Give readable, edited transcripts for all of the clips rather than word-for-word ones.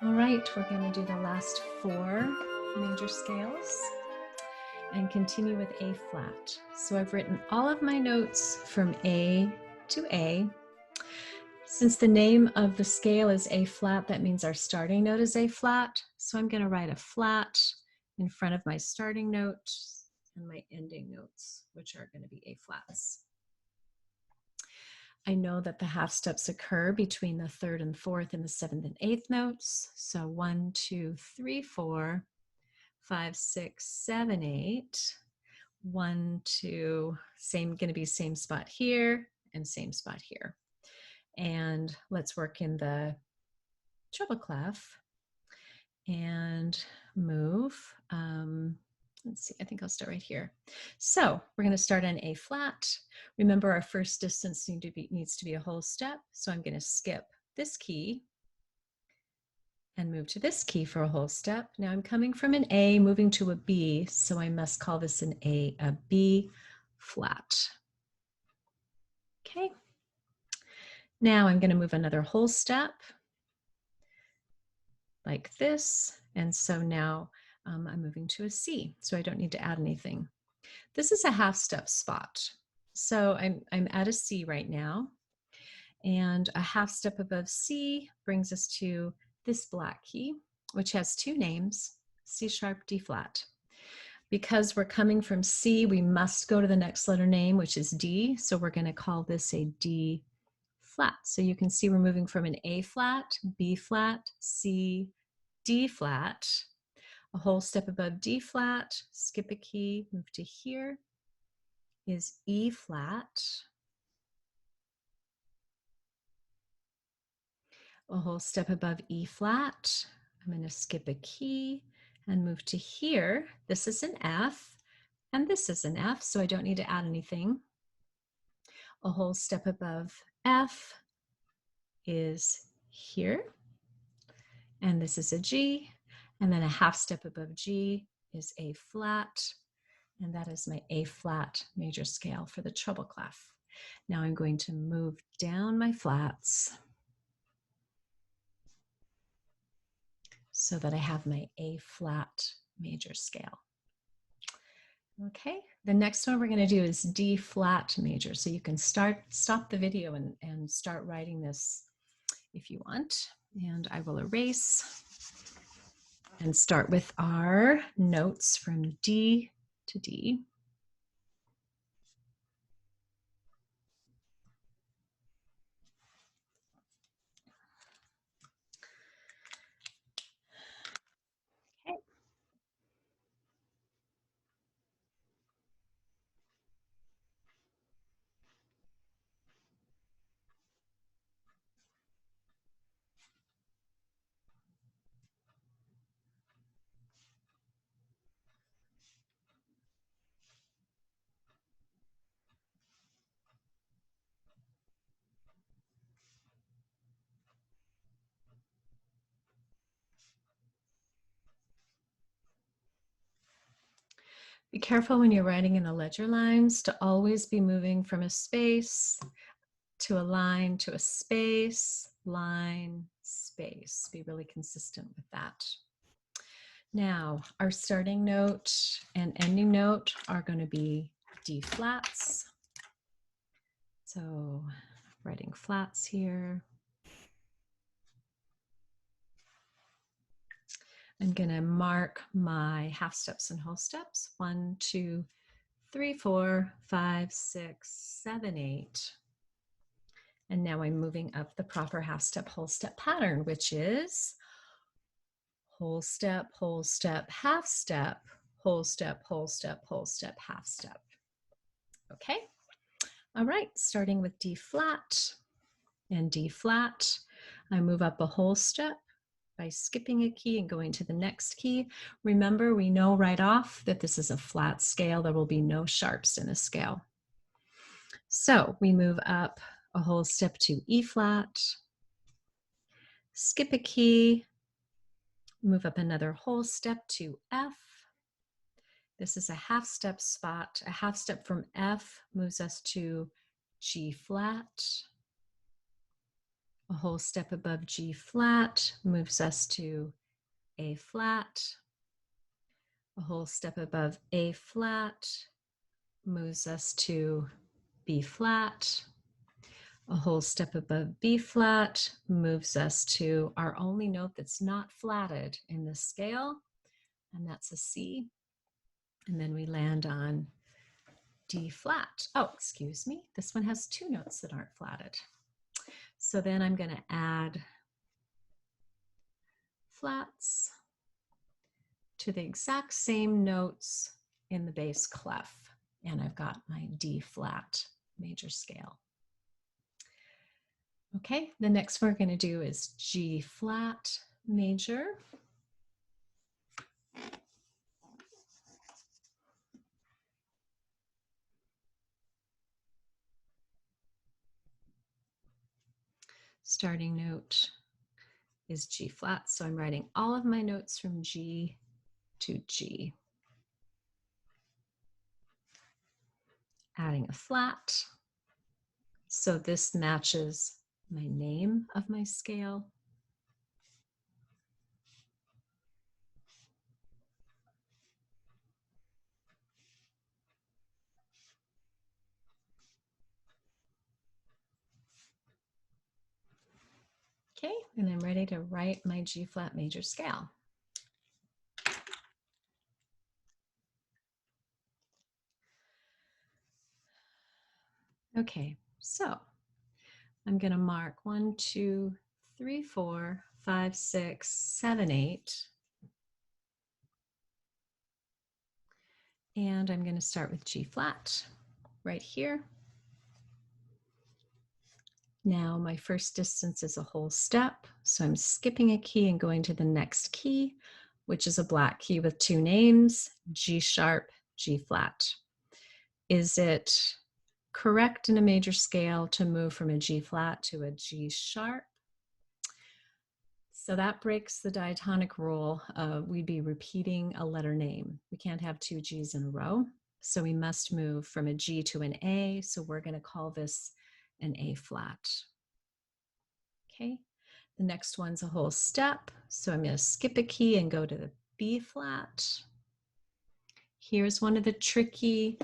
All right, we're going to do the last 4 major scales and continue with A flat. So I've written all of my notes from A to A. Since the name of the scale is A flat, that means our starting note is A flat. So I'm going to write a flat in front of my starting note and my ending notes, which are going to be A flats. I know that the half steps occur between the 3rd and 4th and the 7th and 8th notes. So 1, 2, 3, 4, 5, 6, 7, 8. 1, 2, going to be same spot here and same spot here. And let's work in the treble clef and move. Let's see, I think I'll start right here. So we're going to start on A flat. Remember, our first distance needs to be a whole step. So I'm going to skip this key and move to this key for a whole step. Now I'm coming from an A, moving to a B, so I must call this an A, a B flat. Okay. Now I'm going to move another whole step like this. And so now I'm moving to a C, so I don't need to add anything. This is a half step spot. So I'm at a C right now, and a half step above C brings us to this black key, which has 2 names, C sharp, D flat. Because we're coming from C, we must go to the next letter name, which is D, so we're going to call this a D flat. So you can see we're moving from an A flat, B flat, C, D flat, a whole step above D flat, skip a key, move to here, is E flat, a whole step above E flat, I'm going to skip a key and move to here. This is an F, and this is an F, so I don't need to add anything. A whole step above F is here, and this is a G, and then a half step above G is A flat, and that is my A flat major scale for the treble clef. Now I'm going to move down my flats so that I have my A flat major scale. Okay, the next one we're going to do is D flat major. So you can stop the video and start writing this if you want. And I will erase and start with our notes from D to D. Okay. Be careful when you're writing in the ledger lines to always be moving from a space to a line to a space, line, space. Be really consistent with that. Now, our starting note and ending note are going to be D flats. So, writing flats here. I'm going to mark my half steps and whole steps. 1, 2, 3, 4, 5, 6, 7, 8. And now I'm moving up the proper half step, whole step pattern, which is whole step, half step, whole step, whole step, whole step, half step. Okay. All right, starting with D flat and D flat, I move up a whole step by skipping a key and going to the next key. Remember, we know right off that this is a flat scale. There will be no sharps in the scale. So we move up a whole step to E flat, skip a key, move up another whole step to F. This is a half step spot. A half step from F moves us to G flat. A whole step above G flat moves us to A flat. A whole step above A flat moves us to B flat. A whole step above B flat moves us to our only note that's not flatted in this scale, and that's a C. And then we land on D flat. Oh, excuse me. This one has two notes that aren't flatted. So then I'm going to add flats to the exact same notes in the bass clef. And I've got my D flat major scale. Okay, the next one we're going to do is G flat major. Starting note is G flat, so I'm writing all of my notes from G to G. Adding a flat, so this matches my name of my scale. Okay, and I'm ready to write my G flat major scale. Okay, so I'm going to mark 1, 2, 3, 4, 5, 6, 7, 8. And I'm going to start with G flat right here. Now my first distance is a whole step, so I'm skipping a key and going to the next key, which is a black key with two names, G sharp, G flat. Is it correct in a major scale to move from a G flat to a G sharp? So that breaks the diatonic rule of we'd be repeating a letter name. We can't have two G's in a row, so we must move from a G to an A, so we're going to call this an A flat. Okay, the next one's a whole step, so I'm going to skip a key and go to the B flat. Here's one of the tricky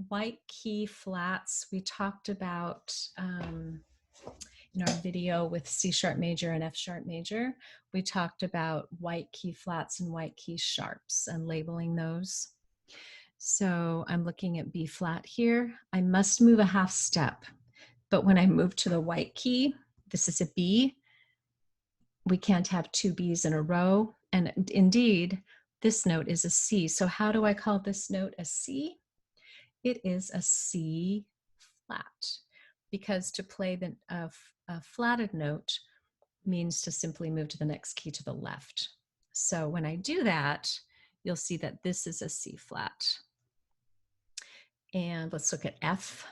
white key flats we talked about in our video with C sharp major and F sharp major. We talked about white key flats and white key sharps and labeling those. So I'm looking at B flat here. I must move a half step, but when I move to the white key, this is a B, we can't have two B's in a row. And indeed, this note is a C. So how do I call this note a C? It is a C flat, because to play a flatted note means to simply move to the next key to the left. So when I do that, you'll see that this is a C flat. And let's look at F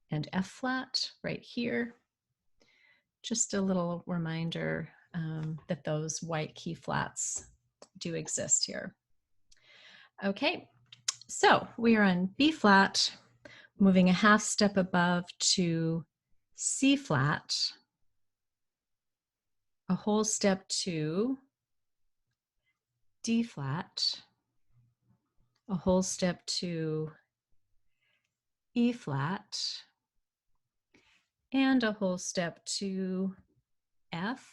and F flat right here. Just a little reminder that those white key flats do exist here. Okay, so we are on B flat, moving a half step above to C flat, a whole step to D flat, a whole step to E flat, and a whole step to F,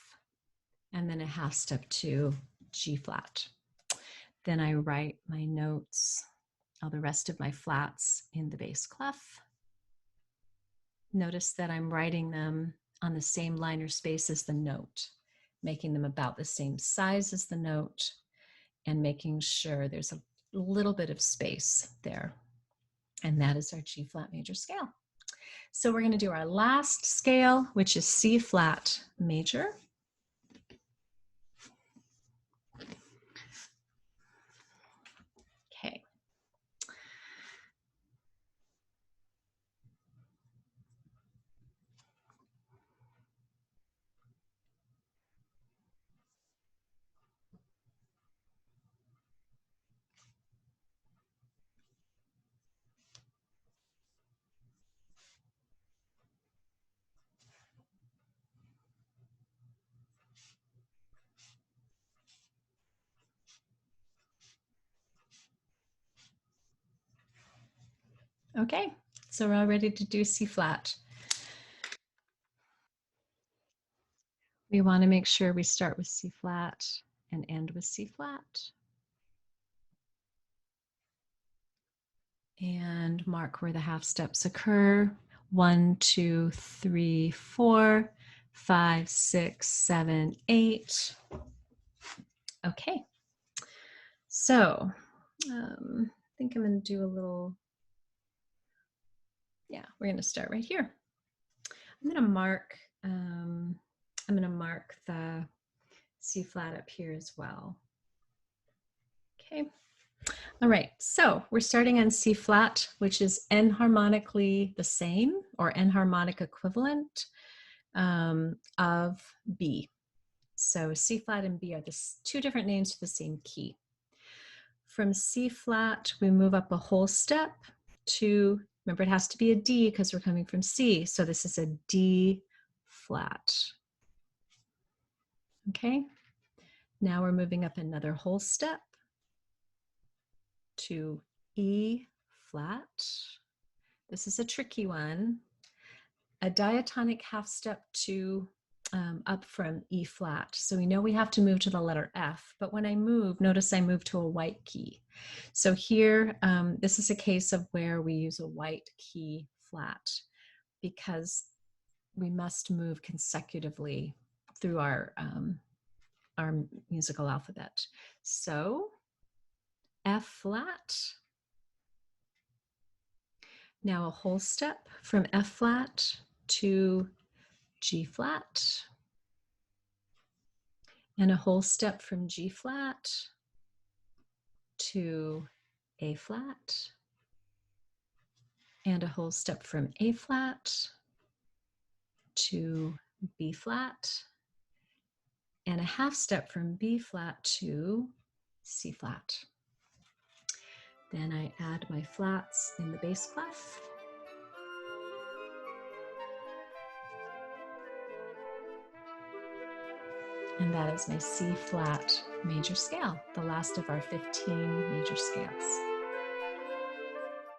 and then a half step to G flat. Then I write my notes, all the rest of my flats in the bass clef. Notice that I'm writing them on the same line or space as the note, making them about the same size as the note, and making sure there's a little bit of space there. And that is our G flat major scale. So we're going to do our last scale, which is C flat major. Okay. Okay, so we're all ready to do C flat. We want to make sure we start with C flat and end with C flat. And mark where the half steps occur. 1, 2, 3, 4, 5, 6, 7, 8. Okay. So I think I'm going to do a little, we're going to start right here. I'm going to mark the C flat up here as well. Okay. All right, so we're starting on C flat, which is enharmonically the same or enharmonic equivalent of B. So C flat and B are the two different names for the same key. From C flat, we move up a whole step to, remember it has to be a D because we're coming from C. So this is a D flat. Okay, now we're moving up another whole step to E flat. This is a tricky one. A diatonic half step to up from E flat. So we know we have to move to the letter F, but when I move, notice I move to a white key. So here, this is a case of where we use a white key flat because we must move consecutively through our musical alphabet. So F flat. Now a whole step from F flat to G flat, and a whole step from G flat to A flat, and a whole step from A flat to B flat, and a half step from B flat to C flat. Then I add my flats in the bass clef. And that is my C flat major scale, the last of our 15 major scales.